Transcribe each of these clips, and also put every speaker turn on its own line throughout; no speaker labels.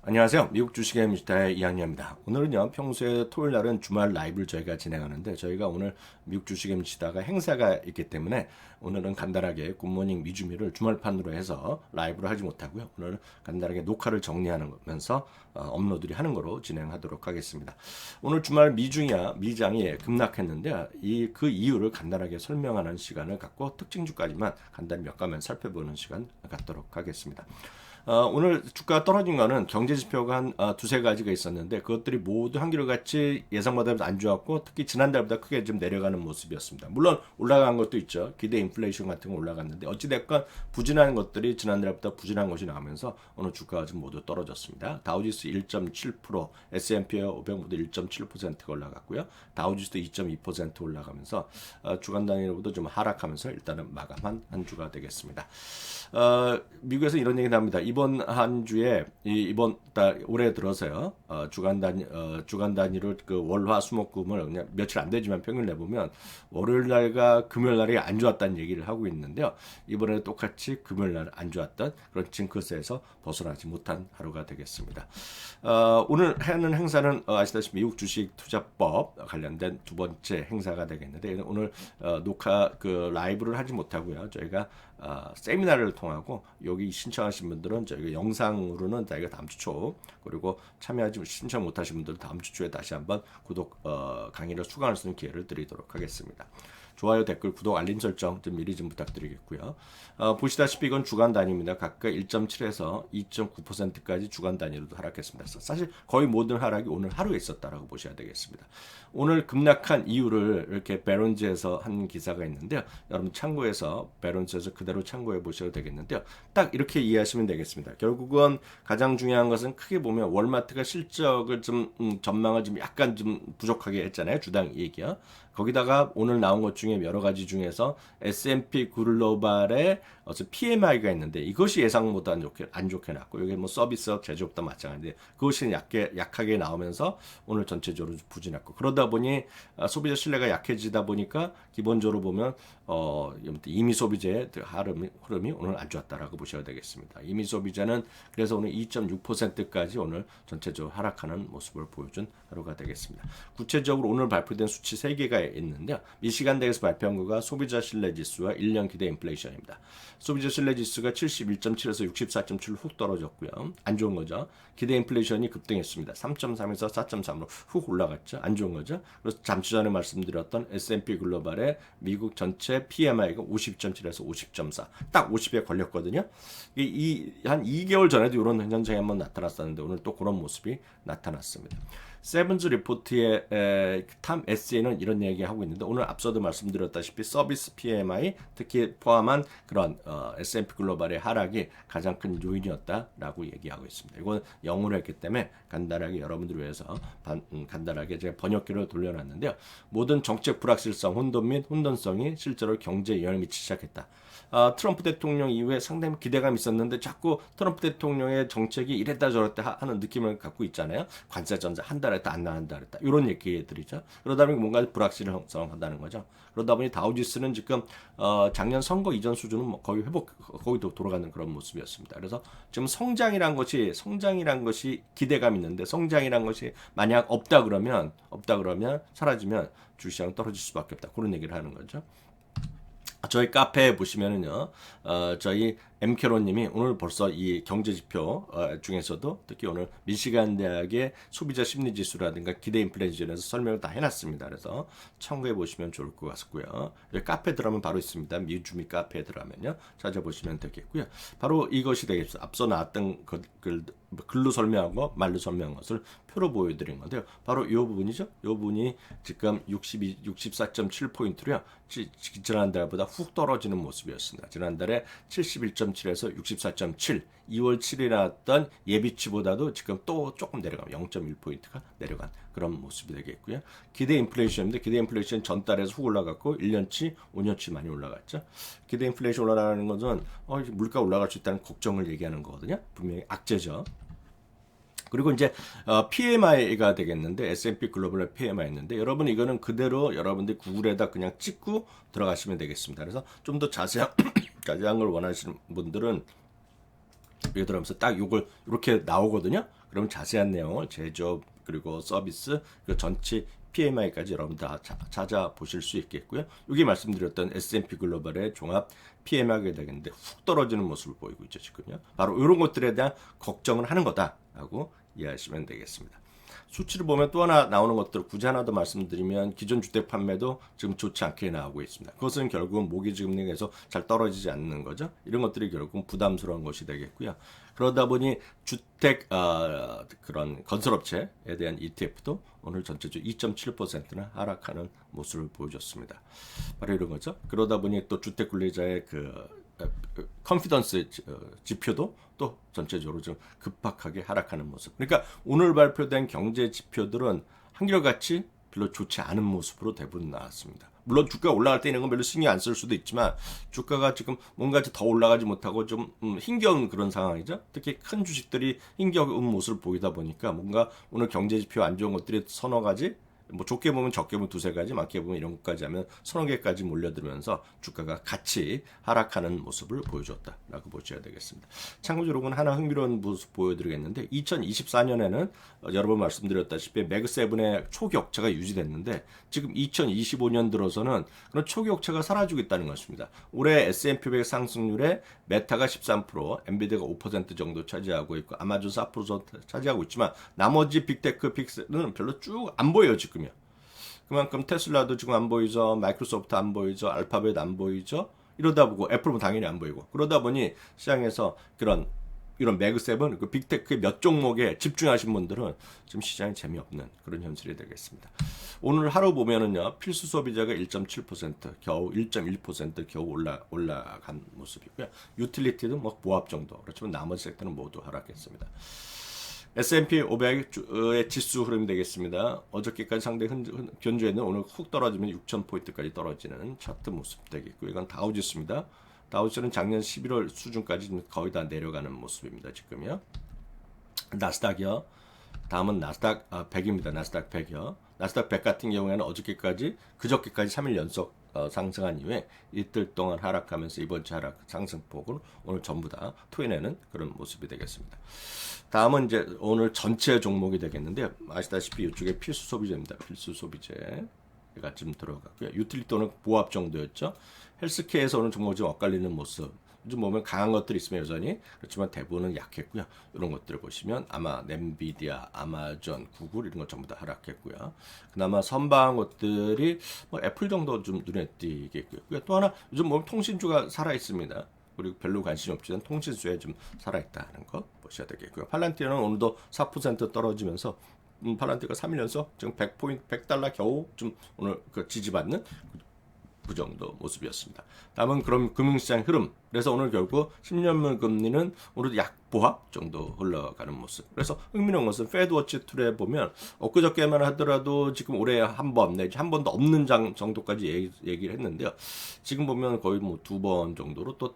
안녕하세요. 미국 주식의 미스터의 이한희입니다. 오늘은요, 평소에 토요일 날은 주말 라이브를 저희가 진행하는데, 저희가 오늘 미국 주식의 미스터가 행사가 있기 때문에, 오늘은 간단하게 굿모닝 미주미를 주말판으로 해서 라이브를 하지 못하고요. 오늘은 간단하게 녹화를 정리하면서 업로드를 하는 거로 진행하도록 하겠습니다. 오늘 주말 미장이 급락했는데, 그 이유를 간단하게 설명하는 시간을 갖고 특징주까지만 간단히 몇 가면 살펴보는 시간 갖도록 하겠습니다. 오늘 주가가 떨어진 거는 경제 지표가 한 두세 가지가 있었는데 그것들이 모두 한결같이 예상보다 안 좋았고 특히 지난달보다 크게 좀 내려가는 모습이었습니다. 물론 올라간 것도 있죠. 기대 인플레이션 같은 거 올라갔는데 어찌됐건 부진한 것들이 지난달보다 부진한 것이 나오면서 오늘 주가가 좀 모두 떨어졌습니다. 다우지수 1.7%, S&P 500 모두 1.7%가 올라갔고요. 다우지수도 2.2% 올라가면서 주간 단위로도 좀 하락하면서 일단은 마감한 한 주가 되겠습니다. 미국에서 이런 얘기 나옵니다. 이번 한 주에 이번 달 올해 들어서요. 주간 단위로 그 월화 수목금을 그냥 며칠 안 되지만 평균 내보면 월요일 날과 금요일 날이 안 좋았다는 얘기를 하고 있는데요. 이번에 똑같이 금요일 날 안 좋았던 그런 징크스에서 벗어나지 못한 하루가 되겠습니다. 오늘 하는 행사는 아시다시피 미국 주식 투자법 관련된 두 번째 행사가 되겠는데 오늘 녹화 그 라이브를 하지 못하고요. 저희가 세미나를 통하고 여기 신청하신 분들은 저희가 영상으로는 저희가 다음 주 초 그리고 참여하지 신청 못하신 분들은 다음 주 초에 다시 한번 구독 강의를 수강할 수 있는 기회를 드리도록 하겠습니다. 좋아요, 댓글, 구독, 알림 설정 좀 미리 좀 부탁드리겠고요. 보시다시피 이건 주간 단위입니다. 각각 1.7에서 2.9%까지 주간 단위로도 하락했습니다. 사실 거의 모든 하락이 오늘 하루에 있었다라고 보셔야 되겠습니다. 오늘 급락한 이유를 이렇게 베론즈에서 한 기사가 있는데요. 여러분 참고해서 베론즈에서 그대로 참고해 보셔도 되겠는데요. 딱 이렇게 이해하시면 되겠습니다. 결국은 가장 중요한 것은 크게 보면 월마트가 실적을 좀 전망을 좀 약간 좀 부족하게 했잖아요. 주당 이익이요. 거기다가 오늘 나온 것 중에 여러 가지 중에서 S&P 글로벌의 PMI가 있는데 이것이 예상보다 안 좋게 났고 이게 뭐 서비스업 제조업도 마찬가지인데 그것이 약하게 나오면서 오늘 전체적으로 부진했고 그러다 보니 소비자 신뢰가 약해지다 보니까 기본적으로 보면 이미 소비재의 흐름이 오늘 안 좋았다라고 보셔야 되겠습니다. 이미 소비자는 그래서 오늘 2.6%까지 오늘 전체적으로 하락하는 모습을 보여준 하루가 되겠습니다. 구체적으로 오늘 발표된 수치 3개가 있는데요. 미시간대에서 발표한 거가 소비자 신뢰 지수와 1년 기대 인플레이션입니다. 소비자 신뢰 지수가 71.7에서 64.7로 훅 떨어졌고요. 안 좋은 거죠. 기대 인플레이션이 급등했습니다. 3.3에서 4.3으로 훅 올라갔죠. 안 좋은 거죠. 그래서 잠시 전에 말씀드렸던 S&P 글로벌의 미국 전체 PMI가 50.7에서 50.4. 딱 50에 걸렸거든요. 한 2개월 전에도 이런 현상이 한번 나타났었는데 오늘 또 그런 모습이 나타났습니다. 세븐즈 리포트의 탐 에세이는 이런 얘기하고 있는데 오늘 앞서도 말씀드렸다시피 서비스 PMI 특히 포함한 그런 S&P 글로벌의 하락이 가장 큰 요인이었다라고 얘기하고 있습니다. 이건 영어로 했기 때문에 간단하게 여러분들을 위해서 간단하게 제가 번역기를 돌려놨는데요. 모든 정책 불확실성, 혼돈 및 혼돈성이 실제로 경제에 영향을 미치기 시작했다. 트럼프 대통령 이후에 상당히 기대감이 있었는데 자꾸 트럼프 대통령의 정책이 이랬다 저랬다 하는 느낌을 갖고 있잖아요. 관세 전자 한 달 했다 안 나간다 그랬다 이런 얘기들이죠. 그러다 보니 뭔가 불확실성한다는 거죠. 그러다 보니 다우지수는 지금 작년 선거 이전 수준은 뭐 거의 거기도 돌아가는 그런 모습이었습니다. 그래서 지금 성장이란 것이 기대감이 있는데 성장이란 것이 만약 없다 그러면 사라지면 주식시장 떨어질 수밖에 없다. 그런 얘기를 하는 거죠. 저희 카페에 보시면은요, 저희 엠캐로님이 오늘 벌써 이 경제지표 중에서도 특히 오늘 미시간 대학의 소비자 심리지수라든가 기대 인플레이션에서 설명을 다 해놨습니다. 그래서 참고해 보시면 좋을 것 같고요. 여기 카페에 들어가면 바로 있습니다. 미주미 카페에 들어가면요, 찾아보시면 되겠고요. 바로 이것이 되겠습니다. 앞서 나왔던 글로 설명하고 말로 설명한 것을 표로 보여드린 건데요. 바로 이 부분이죠. 이 부분이 지금 64.7포인트로요. 지난달보다 훅 떨어지는 모습이었습니다. 지난달에 71.7에서 64.7, 2월 7일에 나왔던 예비치보다도 지금 또 조금 내려가면 0.1포인트가 내려간 그런 모습이 되겠고요. 기대 인플레이션인데 기대 인플레이션 전달에서 훅 올라갔고 1년치, 5년치 많이 올라갔죠. 기대 인플레이션 올라가는 것은 물가 올라갈 수 있다는 걱정을 얘기하는 거거든요. 분명히 악재죠. 그리고 이제 PMI가 되겠는데 S&P 글로벌 PMI 있는데 여러분 이거는 그대로 여러분들 구글에다 그냥 찍고 들어가시면 되겠습니다. 그래서 좀 더 자세한 걸 원하시는 분들은 여기 들어가면서 딱 이걸 이렇게 나오거든요. 그럼 자세한 내용을 제조업 그리고 서비스 그 전체 PMI까지 여러분 다 찾아보실 수 있겠고요. 여기 말씀드렸던 S&P 글로벌의 종합 PMI가 되겠는데 훅 떨어지는 모습을 보이고 있죠, 지금요. 바로 이런 것들에 대한 걱정을 하는 거다라고 이해하시면 되겠습니다. 수치를 보면 또 하나 나오는 것들 굳이 하나 더 말씀드리면 기존 주택 판매도 지금 좋지 않게 나오고 있습니다. 그것은 결국은 모기지금리에서 잘 떨어지지 않는 거죠. 이런 것들이 결국은 부담스러운 것이 되겠고요. 그러다 보니 주택 그런 건설업체에 대한 ETF도 오늘 전체적으로 2.7%나 하락하는 모습을 보여줬습니다. 바로 이런 거죠. 그러다 보니 또 주택 관리자의 컨피던스 지표도 또 전체적으로 좀 급박하게 하락하는 모습. 그러니까 오늘 발표된 경제 지표들은 한결같이 별로 좋지 않은 모습으로 대부분 나왔습니다. 물론 주가가 올라갈 때 이런 건 별로 신경 안 쓸 수도 있지만 주가가 지금 뭔가 더 올라가지 못하고 좀 힘겨운 그런 상황이죠. 특히 큰 주식들이 힘겨운 모습을 보이다 보니까 뭔가 오늘 경제 지표 안 좋은 것들이 서너 가지 뭐 좋게 보면 적게 보면 두세 가지, 많게 보면 이런 것까지 하면 서너 개까지 몰려들면서 주가가 같이 하락하는 모습을 보여줬다라고 보셔야 되겠습니다. 참고적으로 하나 흥미로운 모습 보여드리겠는데 2024년에는 여러 번 말씀드렸다시피 매그7의 초격차가 유지됐는데 지금 2025년 들어서는 그런 초격차가 사라지고 있다는 것입니다. 올해 S&P 500 상승률에 메타가 13%, 엔비디아가 5% 정도 차지하고 있고 아마존 4% 차지하고 있지만 나머지 빅테크 픽스는 별로 쭉 안 보여요, 지금. 그만큼 테슬라도 지금 안 보이죠. 마이크로소프트 안 보이죠. 알파벳 안 보이죠. 이러다 보고 애플은 당연히 안 보이고 그러다 보니 시장에서 이런 매그7 그 빅테크의 몇 종목에 집중하신 분들은 지금 시장이 재미없는 그런 현실이 되겠습니다. 오늘 하루 보면은요 필수 소비자가 1.7% 겨우 1.1% 겨우 올라간 모습이고요. 유틸리티도 뭐 보합 정도 그렇지만 나머지 섹터는 모두 하락했습니다. S&P 500의 지수 흐름이 되겠습니다. 어저께까지 상당히 견조했는데 오늘 훅 떨어지면 6,000포인트까지 떨어지는 차트 모습 되겠고요. 이건 다우지수입니다. 다우지수는 작년 11월 수준까지 거의 다 내려가는 모습입니다. 지금요. 나스닥이요. 다음은 나스닥 100입니다. 나스닥 100이요. 나스닥 100 같은 경우에는 그저께까지 3일 연속 상승한 이후에 이틀 동안 하락하면서 이번 주 하락 상승폭을 오늘 전부 다 토해내는 그런 모습이 되겠습니다. 다음은 이제 오늘 전체 종목이 되겠는데요. 아시다시피 이쪽에 필수 소비재입니다. 필수 소비재가 좀 들어갔고요. 유틸리티 또는 보합 정도였죠. 헬스케어에서 오늘 종목이 좀 엇갈리는 모습. 요즘 보면 강한 것들이 있으면 여전히 그렇지만 대부분은 약했고요. 이런 것들을 보시면 아마 엔비디아, 아마존, 구글 이런 것 전부 다 하락했고요. 그나마 선방한 것들이 뭐 애플 정도 좀 눈에 띄겠고요. 또 하나 요즘 보면 통신주가 살아 있습니다. 그리고 별로 관심이 없지만 통신수에 좀 살아있다는 거 보셔야 되겠고요. 팔란티아는 오늘도 4% 떨어지면서 팔란티아가 3일 연속 지금 100달러 겨우 좀 오늘 지지받는 그 정도 모습이었습니다. 다음은 그럼 금융시장 흐름. 그래서 오늘 결국 10년물 금리는 오늘 약보합 정도 흘러가는 모습. 그래서 흥미로운 것은 페드워치 툴에 보면 엊그저께만 하더라도 지금 올해 한 번 내지 한 번도 없는 정도까지 얘기를 했는데요. 지금 보면 거의 뭐 2번 정도로 또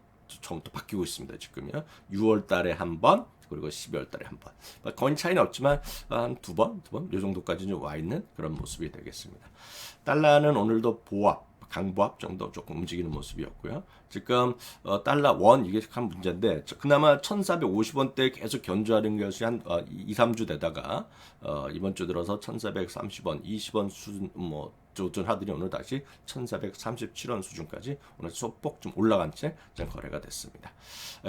바뀌고 있습니다. 지금요. 6월 달에 한 번, 그리고 12월 달에 한 번. 거의 차이는 없지만 한 두 번, 이 정도까지 좀 와 있는 그런 모습이 되겠습니다. 달러는 오늘도 강보합 정도 조금 움직이는 모습이었고요. 지금 달러 원 이게 한 문제인데 그나마 1450원대 계속 견조하는 것이 한 2, 3주 되다가 이번 주 들어서 1430원, 20원 수준 조전하더니 오늘 다시 1437원 수준까지 오늘 소폭 좀 올라간 채 거래가 됐습니다.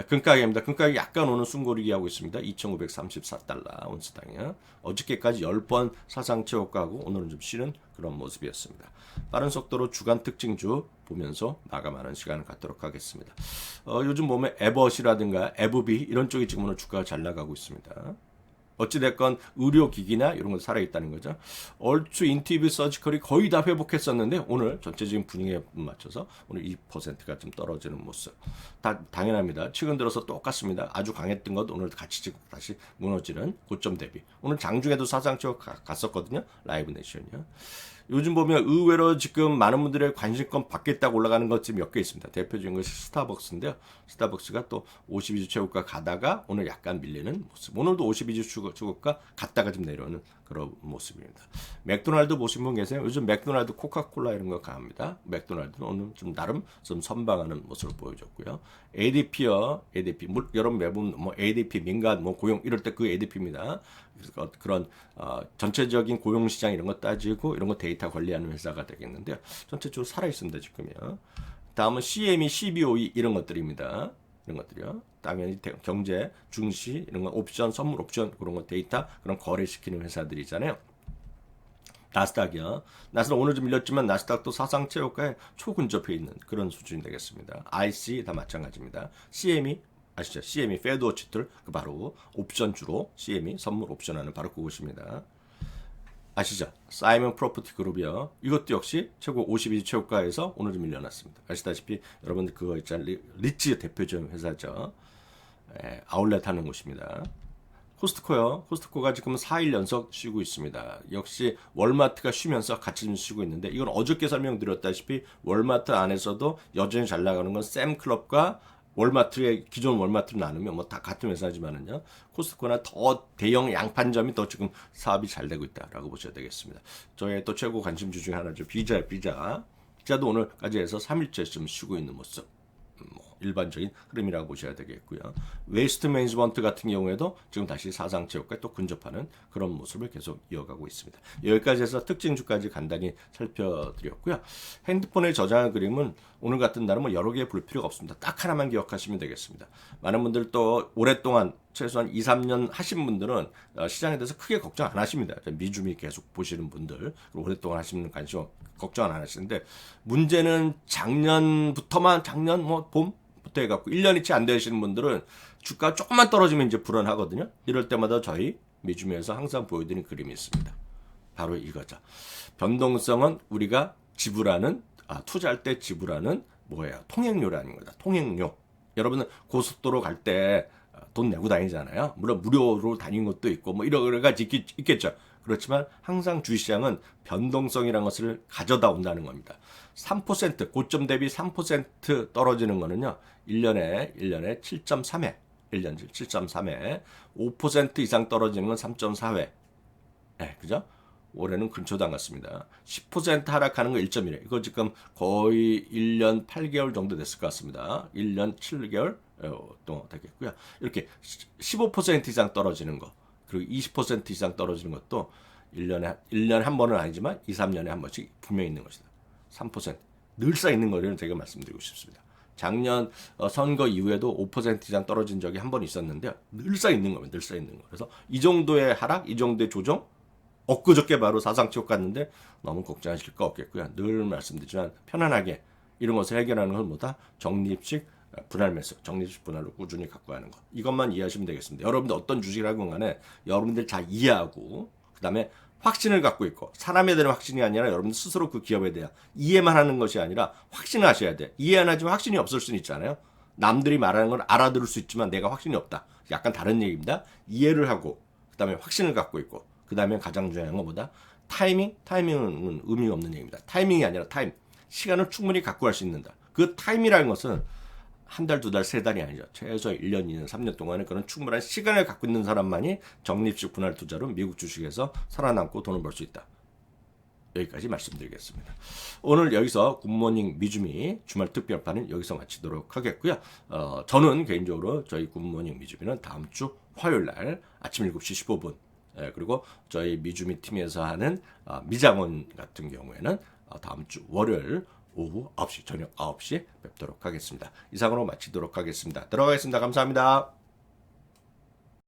금가격입니다. 금가격이 약간 오늘 숨고르기 하고 있습니다. 2534달러 온스당이요. 어저께까지 10번 사상 최고가하고 오늘은 좀 쉬는 그런 모습이었습니다. 빠른 속도로 주간 특징주 보면서 마감하는 시간을 갖도록 하겠습니다. 요즘 보면 에버시라든가 에브비 이런 쪽이 지금 오늘 주가가 잘 나가고 있습니다. 어찌됐건 의료기기나 이런 거 살아있다는 거죠. 얼추 인티비 서지컬이 거의 다 회복했었는데 오늘 전체적인 분위기에 맞춰서 오늘 2%가 좀 떨어지는 모습. 당연합니다. 최근 들어서 똑같습니다. 아주 강했던 것 오늘 같이 지금 다시 무너지는 고점 대비. 오늘 장중에도 사상 최고 갔었거든요. 라이브 내션이요. 요즘 보면 의외로 지금 많은 분들의 관심권 받겠다고 올라가는 것들이 몇 개 있습니다. 대표적인 것이 스타벅스인데요. 스타벅스가 또 52주 최고가 가다가 오늘 약간 밀리는 모습. 오늘도 52주 최고가 갔다가 좀 내려오는 그런 모습입니다. 맥도날드 보신 분 계세요? 요즘 맥도날드 코카콜라 이런 거 강합니다. 맥도날드는 오늘 좀 나름 좀 선방하는 모습을 보여줬고요. ADP요. ADP. 여러분 매번 뭐 ADP 민간 뭐 고용 이럴 때 그 ADP입니다. 그런 전체적인 고용 시장 이런 거 따지고 이런 거 데이터 관리하는 회사가 되겠는데요. 전체적으로 살아 있습니다, 지금요. 다음은 CME, CBOE 이런 것들입니다. 이런 것들이요. 당연히 경제, 중시 이런 거 옵션, 선물 옵션 그런 거 데이터 그런 거래시키는 회사들이잖아요. 나스닥이요. 나스닥 오늘 좀 밀렸지만 나스닥도 사상 최고가에 초근접해 있는 그런 수준이 되겠습니다. IC 다 마찬가지입니다. CME 아시죠? CME 페드워치들 바로 옵션주로 CME 선물 옵션하는 바로 그것입니다. 아시죠? 사이먼 프로퍼티 그룹이요. 이것도 역시 최고 52 최고가에서 오늘 좀 밀려났습니다. 아시다시피 여러분들 그거 있잖아요. 리츠 대표적 회사죠. 아울렛 하는 곳입니다. 코스트코요. 코스트코가 지금 4일 연속 쉬고 있습니다. 역시 월마트가 쉬면서 같이 좀 쉬고 있는데 이건 어저께 설명드렸다시피 월마트 안에서도 여전히 잘 나가는 건 샘클럽과 월마트의 기존 월마트를 나누면 뭐 다 같은 회사지만은요. 코스트코나 더 대형 양판점이 더 지금 사업이 잘 되고 있다라고 보셔야 되겠습니다. 저의 또 최고 관심주 중에 하나죠. 비자도 오늘까지 해서 3일째 좀 쉬고 있는 모습. 일반적인 흐름이라고 보셔야 되겠고요. 웨스트 매니지먼트 같은 경우에도 지금 다시 사상 최고가에 또 근접하는 그런 모습을 계속 이어가고 있습니다. 여기까지 해서 특징주까지 간단히 살펴드렸고요. 핸드폰에 저장한 그림은 오늘 같은 날은 뭐 여러 개 볼 필요가 없습니다. 딱 하나만 기억하시면 되겠습니다. 많은 분들 또 오랫동안 최소한 2, 3년 하신 분들은 시장에 대해서 크게 걱정 안 하십니다. 미주미 계속 보시는 분들, 오랫동안 하시는 관심 걱정 안 하시는데 문제는 작년 뭐 봄부터 해갖고 1년이 채 안 되시는 분들은 주가 조금만 떨어지면 이제 불안하거든요. 이럴 때마다 저희 미주미에서 항상 보여드리는 그림이 있습니다. 바로 이거죠. 변동성은 우리가 지불하는 투자할 때 지불하는 뭐예요? 통행료라는 거다. 통행료. 여러분은 고속도로 갈 때 돈 내고 다니잖아요. 물론 무료로 다니는 것도 있고 뭐 이런 가지 있겠죠. 그렇지만 항상 주시장은 변동성이라는 것을 가져다 온다는 겁니다. 3% 고점 대비 3% 떨어지는 거는요. 1년에 7.3회. 1년 7.3회. 5% 이상 떨어지는 건 3.4회. 네, 그죠? 올해는 근처도 안 갔습니다. 10% 하락하는 거 1.1회. 이거 지금 거의 1년 8개월 정도 됐을 것 같습니다. 1년 7개월 또 되겠고요. 이렇게 15% 이상 떨어지는 거. 그리고 20% 이상 떨어지는 것도 1년에 한 번은 아니지만 2, 3년에 한 번씩 분명히 있는 것이다. 3% 늘상 있는 거를 제가 말씀드리고 싶습니다. 작년 선거 이후에도 5% 이상 떨어진 적이 한 번 있었는데요. 늘상 있는 겁니다. 늘상 있는 거. 그래서 이 정도의 하락, 이 정도의 조정 엊그저께 바로 사상 최고 갔는데 너무 걱정하실 거 없겠고요. 늘 말씀드리지만 편안하게 이런 것을 해결하는 것보다 적립식 분할 매수, 적립식 분할로 꾸준히 갖고 가는 것. 이것만 이해하시면 되겠습니다. 여러분들 어떤 주식이라건 간에 여러분들 잘 이해하고 그다음에 확신을 갖고 있고 사람에 대한 확신이 아니라 여러분들 스스로 그 기업에 대한 이해만 하는 것이 아니라 확신을 하셔야 돼. 이해 안 하지만 확신이 없을 수는 있잖아요. 남들이 말하는 걸 알아들을 수 있지만 내가 확신이 없다. 약간 다른 얘기입니다. 이해를 하고 그다음에 확신을 갖고 있고 그다음에 가장 중요한 것보다 타이밍은 의미 없는 얘기입니다. 타이밍이 아니라 타임. 시간을 충분히 갖고 갈 수 있는다. 그 타임이라는 것은 한 달, 두 달, 세 달이 아니죠. 최소 1년, 2년, 3년 동안에 그런 충분한 시간을 갖고 있는 사람만이 적립식 분할 투자로 미국 주식에서 살아남고 돈을 벌 수 있다. 여기까지 말씀드리겠습니다. 오늘 여기서 굿모닝 미주미 주말 특별판은 여기서 마치도록 하겠고요. 저는 개인적으로 저희 굿모닝 미주미는 다음 주 화요일 날 아침 7시 15분 그리고 저희 미주미 팀에서 하는 미장원 같은 경우에는 다음 주 월요일 오후 9시, 저녁 9시 뵙도록 하겠습니다. 이상으로 마치도록 하겠습니다. 들어가겠습니다. 감사합니다.